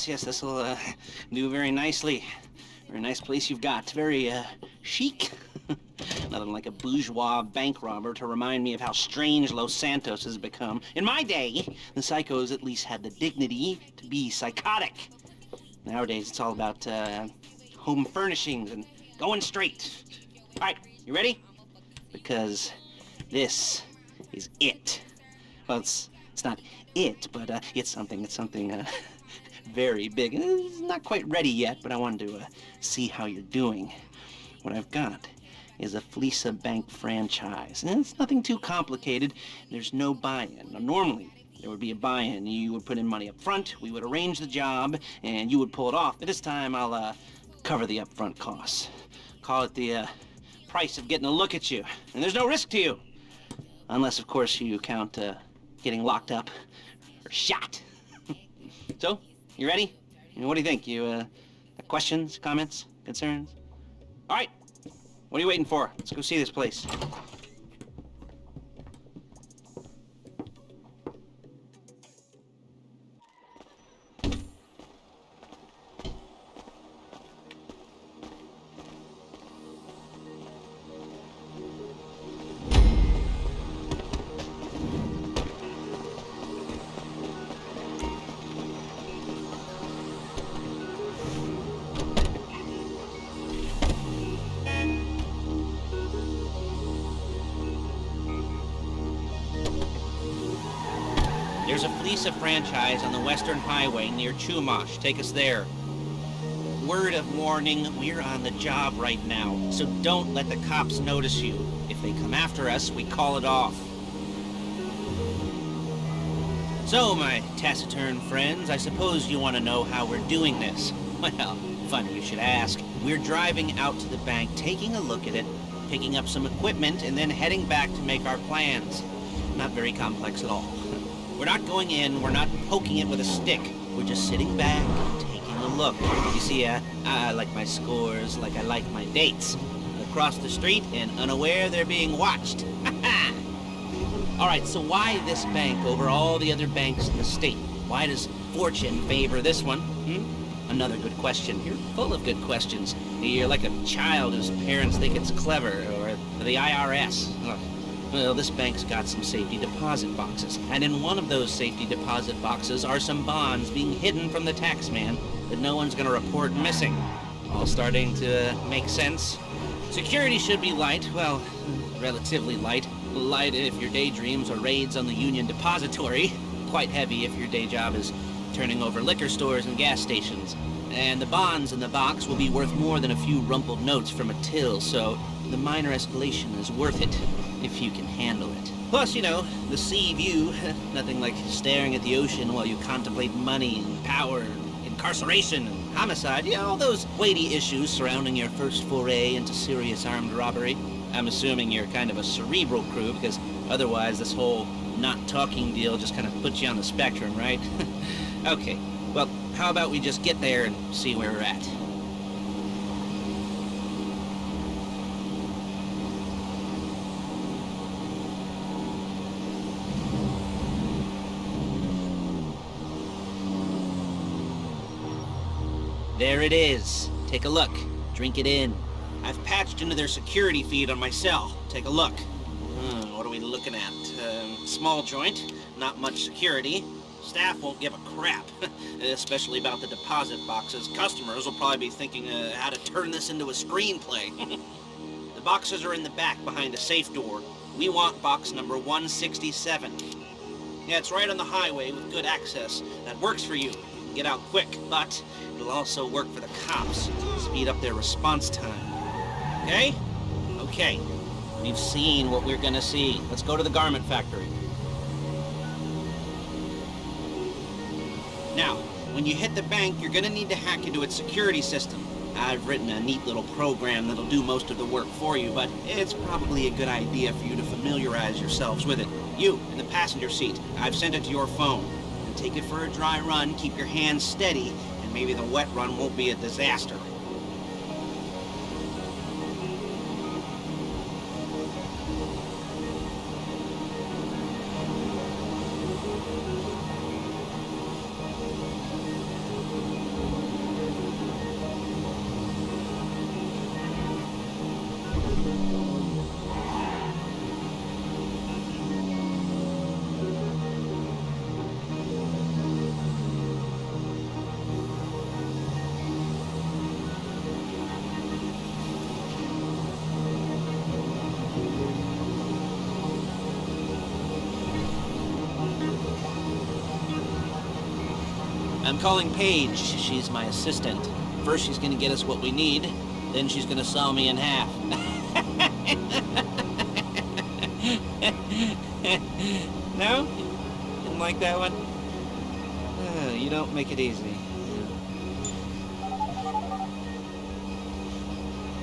Yes, this will do very nicely. Very nice place you've got. Very chic. Nothing like a bourgeois bank robber to remind me of how strange Los Santos has become. In my day, the psychos at least had the dignity to be psychotic. Nowadays, it's all about home furnishings and going straight. All right, you ready? Because this is it. Well, it's not it, but it's something very big. It's not quite ready yet, but I wanted to see how you're doing. What I've got is a Fleeca Bank franchise. And it's nothing too complicated. There's no buy-in. Now, normally, there would be a buy-in. You would put in money up front, we would arrange the job, and you would pull it off. But this time, I'll cover the upfront costs. Call it the price of getting a look at you. And there's no risk to you. Unless, of course, you count getting locked up or shot. So, you ready? What do you think? You questions, comments, concerns? All right. What are you waiting for? Let's go see this place. There's a Fleeca franchise on the Western Highway near Chumash. Take us there. Word of warning, we're on the job right now, so don't let the cops notice you. If they come after us, we call it off. So, my taciturn friends, I suppose you want to know how we're doing this. Well, funny you should ask. We're driving out to the bank, taking a look at it, picking up some equipment, and then heading back to make our plans. Not very complex at all. We're not going in, we're not poking it with a stick. We're just sitting back, taking a look. You see, I like my scores like I like my dates. Across the street and unaware they're being watched. All right, so why this bank over all the other banks in the state? Why does fortune favor this one? Another good question. You're full of good questions. You're like a child whose parents think it's clever, or the IRS. Ugh. Well, this bank's got some safety deposit boxes, and in one of those safety deposit boxes are some bonds being hidden from the tax man that no one's gonna report missing. All starting to make sense? Security should be light, well, relatively light. Light if your daydreams are raids on the Union Depository. Quite heavy if your day job is turning over liquor stores and gas stations. And the bonds in the box will be worth more than a few rumpled notes from a till, so the minor escalation is worth it, if you can handle it. Plus, you know, the sea view, nothing like staring at the ocean while you contemplate money and power and incarceration and homicide, all those weighty issues surrounding your first foray into serious armed robbery. I'm assuming you're kind of a cerebral crew, because otherwise this whole not talking deal just kind of puts you on the spectrum, right? Okay, well, how about we just get there and see where we're at? There it is. Take a look. Drink it in. I've patched into their security feed on my cell. Take a look. What are we looking at? Small joint, not much security. Staff won't give a crap, especially about the deposit boxes. Customers will probably be thinking how to turn this into a screenplay. The boxes are in the back behind a safe door. We want box number 167. Yeah, it's right on the highway with good access. That works for you. Get out quick, but it'll also work for the cops. Speed up their response time. Okay? Okay. We've seen what we're gonna see. Let's go to the garment factory. Now, when you hit the bank, you're gonna need to hack into its security system. I've written a neat little program that'll do most of the work for you, but it's probably a good idea for you to familiarize yourselves with it. You, in the passenger seat, I've sent it to your phone. Take it for a dry run, keep your hands steady, and maybe the wet run won't be a disaster. I'm calling Paige. She's my assistant. First she's gonna get us what we need, then she's gonna saw me in half. No? Didn't like that one? You don't make it easy.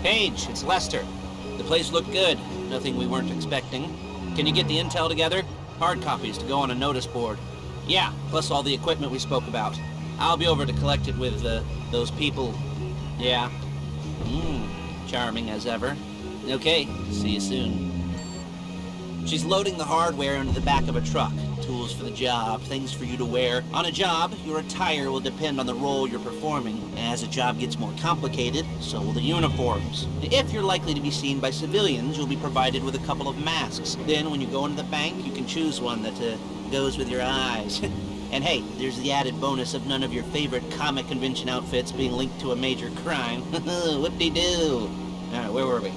Paige, it's Lester. The place looked good. Nothing we weren't expecting. Can you get the intel together? Hard copies to go on a notice board. Yeah, plus all the equipment we spoke about. I'll be over to collect it with, those people. Yeah. Charming as ever. Okay, see you soon. She's loading the hardware into the back of a truck. Tools for the job, things for you to wear. On a job, your attire will depend on the role you're performing. As a job gets more complicated, so will the uniforms. If you're likely to be seen by civilians, you'll be provided with a couple of masks. Then, when you go into the bank, you can choose one that goes with your eyes. And hey, there's the added bonus of none of your favorite comic convention outfits being linked to a major crime. Whoop-de-doo. Alright, where were we?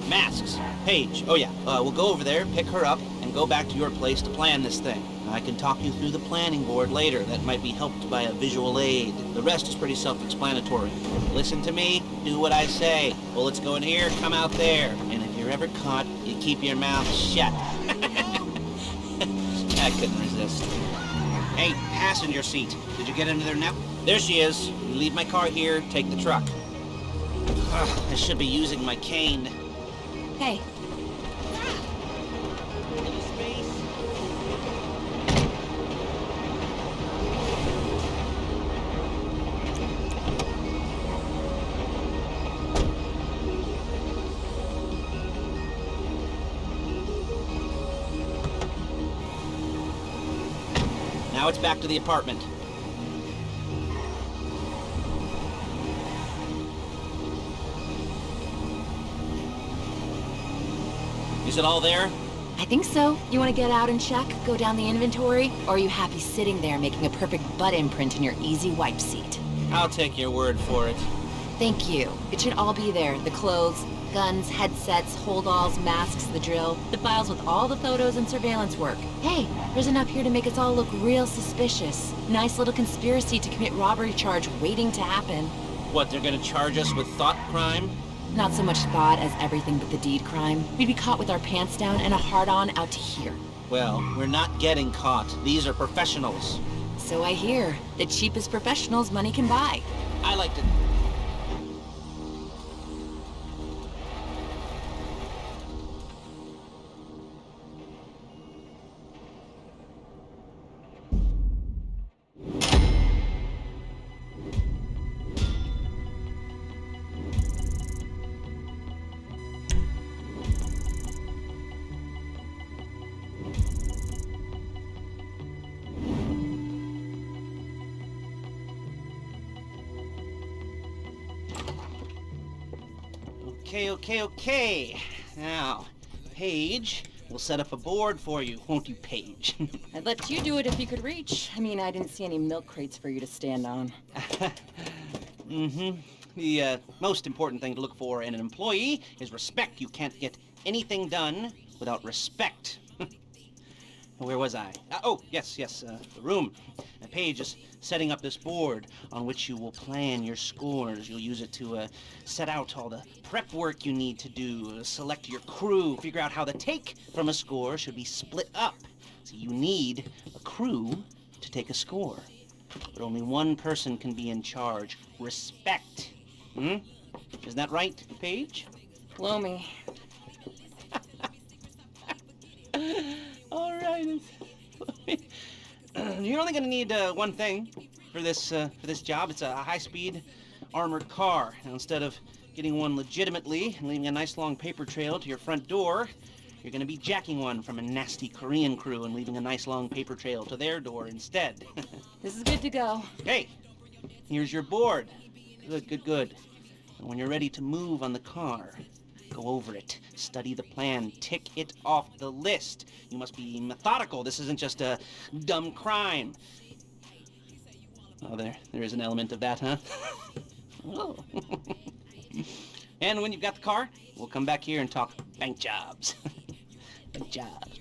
Masks. Paige. Oh yeah, we'll go over there, pick her up, and go back to your place to plan this thing. I can talk you through the planning board later. That might be helped by a visual aid. The rest is pretty self-explanatory. Listen to me, do what I say. Bullets go in here, come out there. And if you're ever caught, you keep your mouth shut. I couldn't resist. Hey, passenger seat. Did you get into there now? There she is. You leave my car here, take the truck. I should be using my cane. Hey. Now it's back to the apartment. Is it all there? I think so. You want to get out and check? Go down the inventory? Or are you happy sitting there making a perfect butt imprint in your easy wipe seat? I'll take your word for it. Thank you. It should all be there. The clothes, guns, headsets, hold-alls, masks, the drill, the files with all the photos and surveillance work. Hey, there's enough here to make us all look real suspicious. Nice little conspiracy to commit robbery charge waiting to happen. What, they're gonna charge us with thought crime? Not so much thought as everything but the deed crime. We'd be caught with our pants down and a hard-on out to here. Well, we're not getting caught. These are professionals. So I hear. The cheapest professionals money can buy. I like to... Okay. Now, Paige, we'll set up a board for you, won't you, Paige? I'd let you do it if you could reach. I mean, I didn't see any milk crates for you to stand on. The most important thing to look for in an employee is respect. You can't get anything done without respect. Where was I? Yes, the room. Paige is setting up this board on which you will plan your scores. You'll use it to set out all the prep work you need to do, select your crew, figure out how the take from a score should be split up. So you need a crew to take a score. But only one person can be in charge. Respect. Isn't that right, Paige? Blow me. All right. You're only going to need one thing for this job. It's a high-speed armored car. Now, instead of getting one legitimately and leaving a nice long paper trail to your front door, you're going to be jacking one from a nasty Korean crew and leaving a nice long paper trail to their door instead. This is good to go. Hey, here's your board. Good. And when you're ready to move on the car, go over it, study the plan, tick it off the list. You must be methodical. This isn't just a dumb crime. Oh, there is an element of that, huh? Oh. And when you've got the car, we'll come back here and talk bank jobs. Bank jobs.